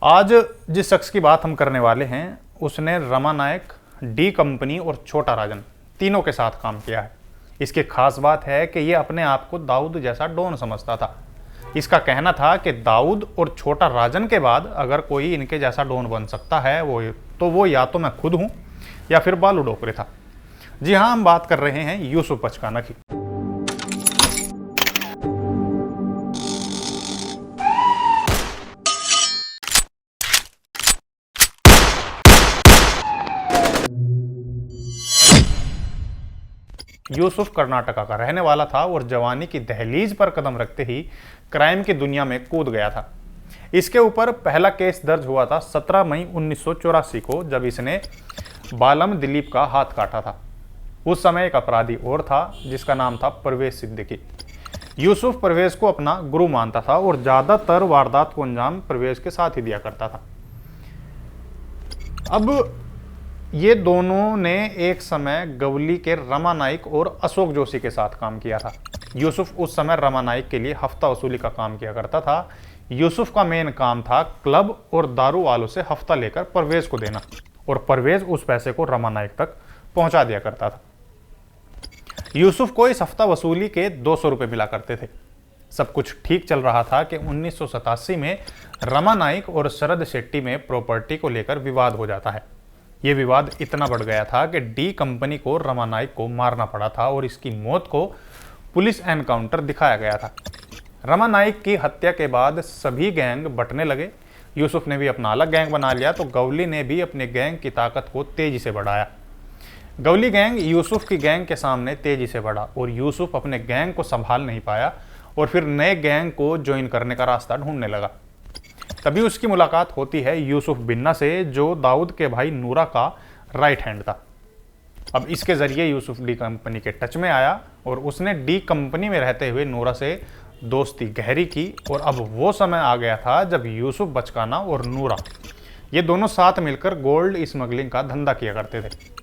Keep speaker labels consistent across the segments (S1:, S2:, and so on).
S1: आज जिस शख्स की बात हम करने वाले हैं उसने रमा नायक, डी कंपनी और छोटा राजन तीनों के साथ काम किया है। इसकी खास बात है कि ये अपने आप को दाऊद जैसा डॉन समझता था। इसका कहना था कि दाऊद और छोटा राजन के बाद अगर कोई इनके जैसा डॉन बन सकता है वो या तो मैं खुद हूँ या फिर बालू डोकरे था। जी हाँ, हम बात कर रहे हैं यूसुफ बचकाना की। यूसुफ कर्नाटका का रहने वाला था और जवानी की दहलीज पर कदम रखते ही क्राइम की दुनिया में कूद गया था। इसके ऊपर पहला केस दर्ज हुआ था 17 मई 1984 को, जब इसने बालम दिलीप का हाथ काटा था। उस समय एक अपराधी और था जिसका नाम था परवेज सिद्दीकी। यूसुफ परवेज को अपना गुरु मानता था और ज्यादातर वारदात को अंजाम परवेज के साथ ही दिया करता था। अब ये दोनों ने एक समय गवली के रमा नाइक और अशोक जोशी के साथ काम किया था। यूसुफ उस समय रमा नाइक के लिए हफ्ता वसूली का काम किया करता था। यूसुफ का मेन काम था क्लब और दारू वालों से हफ्ता लेकर परवेज को देना और परवेज उस पैसे को रमा नाइक तक पहुंचा दिया करता था। यूसुफ को इस हफ्ता वसूली के 200 रुपये मिला करते थे। सब कुछ ठीक चल रहा था कि 1987 में रमा नाइक और शरद शेट्टी में प्रॉपर्टी को लेकर विवाद हो जाता है। यह विवाद इतना बढ़ गया था कि डी कंपनी को रमा नाइक को मारना पड़ा था और इसकी मौत को पुलिस एनकाउंटर दिखाया गया था। रमा नाइक की हत्या के बाद सभी गैंग बंटने लगे। यूसुफ ने भी अपना अलग गैंग बना लिया तो गवली ने भी अपने गैंग की ताकत को तेजी से बढ़ाया। गवली गैंग यूसुफ की गैंग के सामने तेजी से बढ़ा और यूसुफ अपने गैंग को संभाल नहीं पाया और फिर नए गैंग को ज्वाइन करने का रास्ता ढूंढने लगा। तभी उसकी मुलाकात होती है यूसुफ बिन्ना से, जो दाऊद के भाई नूरा का राइट हैंड था। अब इसके जरिए यूसुफ डी कंपनी के टच में आया और उसने डी कंपनी में रहते हुए नूरा से दोस्ती गहरी की और अब वो समय आ गया था जब यूसुफ बचकाना और नूरा ये दोनों साथ मिलकर गोल्ड स्मगलिंग का धंधा किया करते थे।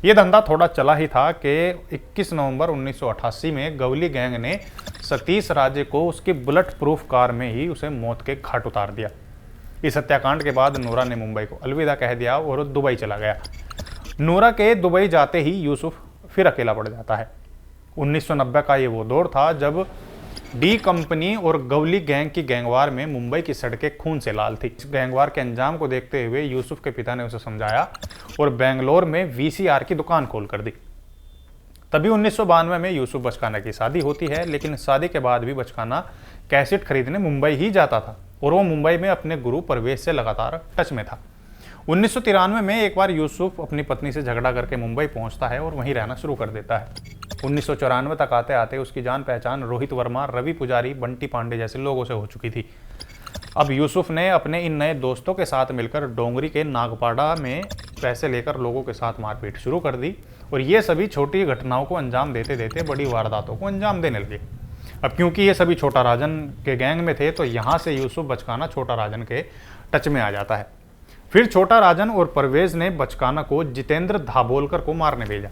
S1: ये धंधा थोड़ा चला ही था कि 21 नवंबर 1988 में गवली गैंग ने सतीश राजे को उसकी बुलेट प्रूफ कार में ही उसे मौत के घाट उतार दिया। इस हत्याकांड के बाद नूरा ने मुंबई को अलविदा कह दिया और दुबई चला गया। नूरा के दुबई जाते ही यूसुफ फिर अकेला पड़ जाता है। 1990 का ये वो दौर था जब डी कंपनी और गवली गैंग की गैंगवार में मुंबई की सड़कें खून से लाल थी। इस गैंगवार के अंजाम को देखते हुए यूसुफ के पिता ने उसे समझाया और बेंगलोर में वीसीआर की दुकान खोल कर दी। तभी 1992 में यूसुफ बचकाना की शादी होती है, लेकिन शादी के बाद भी बचकाना कैसेट खरीदने मुंबई ही जाता था और वो मुंबई में अपने गुरु परवेज से लगातार टच में था। 1993 में एक बार यूसुफ अपनी पत्नी से झगड़ा करके मुंबई पहुंचता है और वहीं रहना शुरू कर देता है। 1994 तक आते आते उसकी जान पहचान रोहित वर्मा, रवि पुजारी, बंटी पांडे जैसे लोगों से हो चुकी थी। अब यूसुफ ने अपने इन नए दोस्तों के साथ मिलकर डोंगरी के नागपाड़ा में पैसे लेकर लोगों के साथ मारपीट शुरू कर दी और ये सभी छोटी घटनाओं को अंजाम देते देते बड़ी वारदातों को अंजाम देने लगे। अब क्योंकि ये सभी छोटा राजन के गैंग में थे तो यहाँ से यूसुफ बचकाना छोटा राजन के टच में आ जाता है। फिर छोटा राजन और परवेज ने बचकाना को जितेंद्र धाबोलकर को मारने भेजा।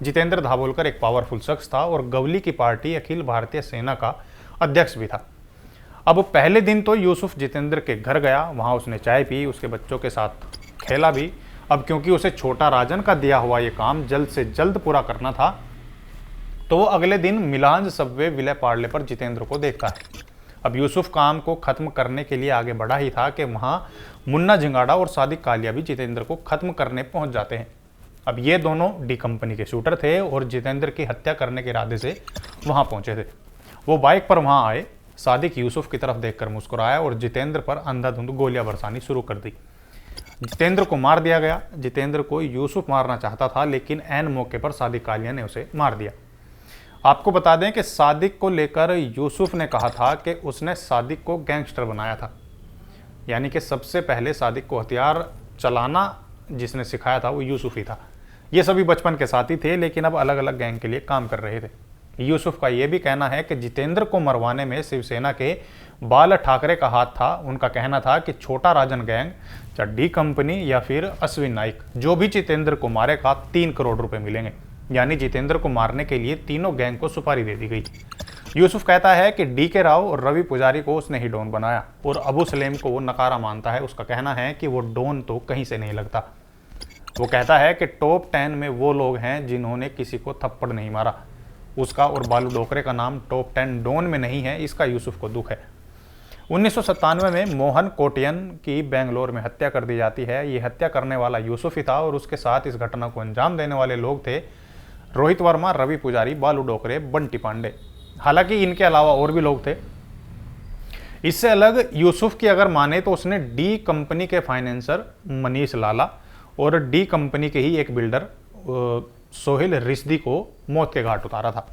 S1: जितेंद्र धाबोलकर एक पावरफुल शख्स था और गवली की पार्टी अखिल भारतीय सेना का अध्यक्ष भी था। अब पहले दिन तो यूसुफ जितेंद्र के घर गया, वहाँ उसने चाय पी, उसके बच्चों के साथ खेला भी। अब क्योंकि उसे छोटा राजन का दिया हुआ ये काम जल्द से जल्द पूरा करना था तो वो अगले दिन मिलांज सबवे विले पार्ले पर जितेंद्र को देखता है। अब यूसुफ काम को खत्म करने के लिए आगे बढ़ा ही था कि वहाँ मुन्ना झिंगाड़ा और सादिक कालिया भी जितेंद्र को खत्म करने पहुंच जाते हैं। अब ये दोनों डी कंपनी के शूटर थे और जितेंद्र की हत्या करने के इरादे से वहाँ पहुंचे थे। वो बाइक पर वहाँ आए, सादिक यूसुफ की तरफ देखकर मुस्कुराया और जितेंद्र पर अंधाधुंध गोलियां बरसानी शुरू कर दी। जितेंद्र को मार दिया गया। जितेंद्र को यूसुफ मारना चाहता था लेकिन ऐन मौके पर सादिक कालिया ने उसे मार दिया। आपको बता दें कि सादिक को लेकर यूसुफ ने कहा था कि उसने सादिक को गैंगस्टर बनाया था, यानी कि सबसे पहले सादिक को हथियार चलाना जिसने सिखाया था वो यूसुफ ही था। ये सभी बचपन के साथी थे लेकिन अब अलग अलग गैंग के लिए काम कर रहे थे। यूसुफ का यह भी कहना है कि जितेंद्र को मरवाने में शिवसेना के बाल ठाकरे का हाथ था। उनका कहना था कि छोटा राजन गैंग, चाहे डी कंपनी या फिर अश्विन नाइक, जो भी जितेंद्र को मारेगा 3 करोड़ रुपए मिलेंगे। यानी जितेंद्र को मारने के लिए तीनों गैंग को सुपारी दे दी गई। यूसुफ कहता है कि डी के राव और रवि पुजारी को उसने ही डॉन बनाया और अबू सलेम को वो नकारा मानता है। उसका कहना है कि वो डॉन तो कहीं से नहीं लगता। वो कहता है कि टॉप 10 में वो लोग हैं जिन्होंने किसी को थप्पड़ नहीं मारा। उसका और बालू डोकरे का नाम टॉप 10 डॉन में नहीं है, इसका यूसुफ को दुख है। 1997 में मोहन कोटियन की बेंगलोर में हत्या कर दी जाती है। ये हत्या करने वाला यूसुफ ही था और उसके साथ इस घटना को अंजाम देने वाले लोग थे रोहित वर्मा, रवि पुजारी, बालू डोकरे, बंटी पांडे। हालांकि इनके अलावा और भी लोग थे। इससे अलग यूसुफ की अगर माने तो उसने डी कंपनी के फाइनेंसर मनीष लाला और डी कंपनी के ही एक बिल्डर सोहेल रिश्दी को मौत के घाट उतारा था।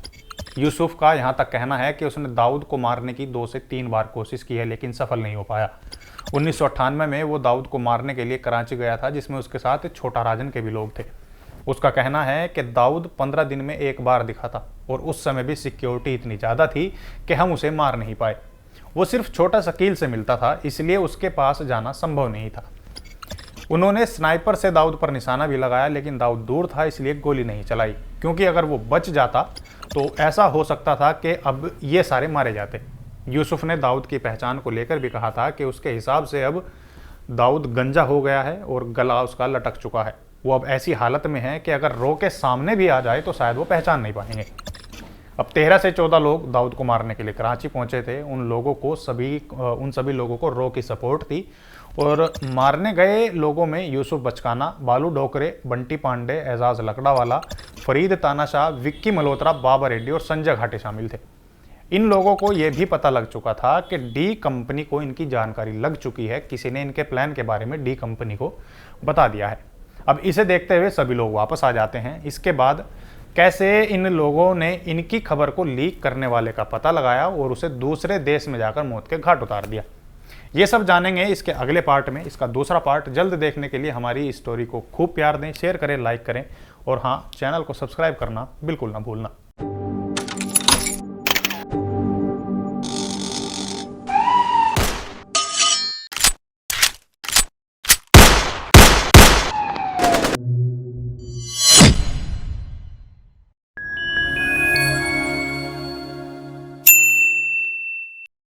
S1: यूसुफ का यहाँ तक कहना है कि उसने दाऊद को मारने की 2 से 3 बार कोशिश की है लेकिन सफल नहीं हो पाया। 1998 में वो दाऊद को मारने के लिए कराची गया था, जिसमें उसके साथ छोटा राजन के भी लोग थे। उसका कहना है कि दाऊद 15 दिन में एक बार दिखा था और उस समय भी सिक्योरिटी इतनी ज़्यादा थी कि हम उसे मार नहीं पाए। वो सिर्फ छोटा शकील से मिलता था, इसलिए उसके पास जाना संभव नहीं था। उन्होंने स्नाइपर से दाऊद पर निशाना भी लगाया लेकिन दाऊद दूर था, इसलिए गोली नहीं चलाई, क्योंकि अगर वो बच जाता तो ऐसा हो सकता था कि अब ये सारे मारे जाते। यूसुफ ने दाऊद की पहचान को लेकर भी कहा था कि उसके हिसाब से अब दाऊद गंजा हो गया है और गला उसका लटक चुका है। वो अब ऐसी हालत में है कि अगर रो के सामने भी आ जाए तो शायद वो पहचान नहीं पाएंगे। अब 13 से 14 लोग दाऊद को मारने के लिए कराची पहुंचे थे। उन सभी लोगों को रो की सपोर्ट थी और मारने गए लोगों में यूसुफ बचकाना, बालू डोकरे, बंटी पांडे, एजाज लकड़ावाला, फरीद तानाशाह, विक्की मल्होत्रा, बाबा रेड्डी और संजय घाटे शामिल थे। इन लोगों को यह भी पता लग चुका था कि डी कंपनी को इनकी जानकारी लग चुकी है, किसी ने इनके प्लान के बारे में डी कंपनी को बता दिया है। अब इसे देखते हुए सभी लोग वापस आ जाते हैं। इसके बाद कैसे इन लोगों ने इनकी खबर को लीक करने वाले का पता लगाया और उसे दूसरे देश में जाकर मौत के घाट उतार दिया, ये सब जानेंगे इसके अगले पार्ट में। इसका दूसरा पार्ट जल्द देखने के लिए हमारी स्टोरी को खूब प्यार दें, शेयर करें, लाइक करें और हाँ, चैनल को सब्सक्राइब करना बिल्कुल ना भूलना।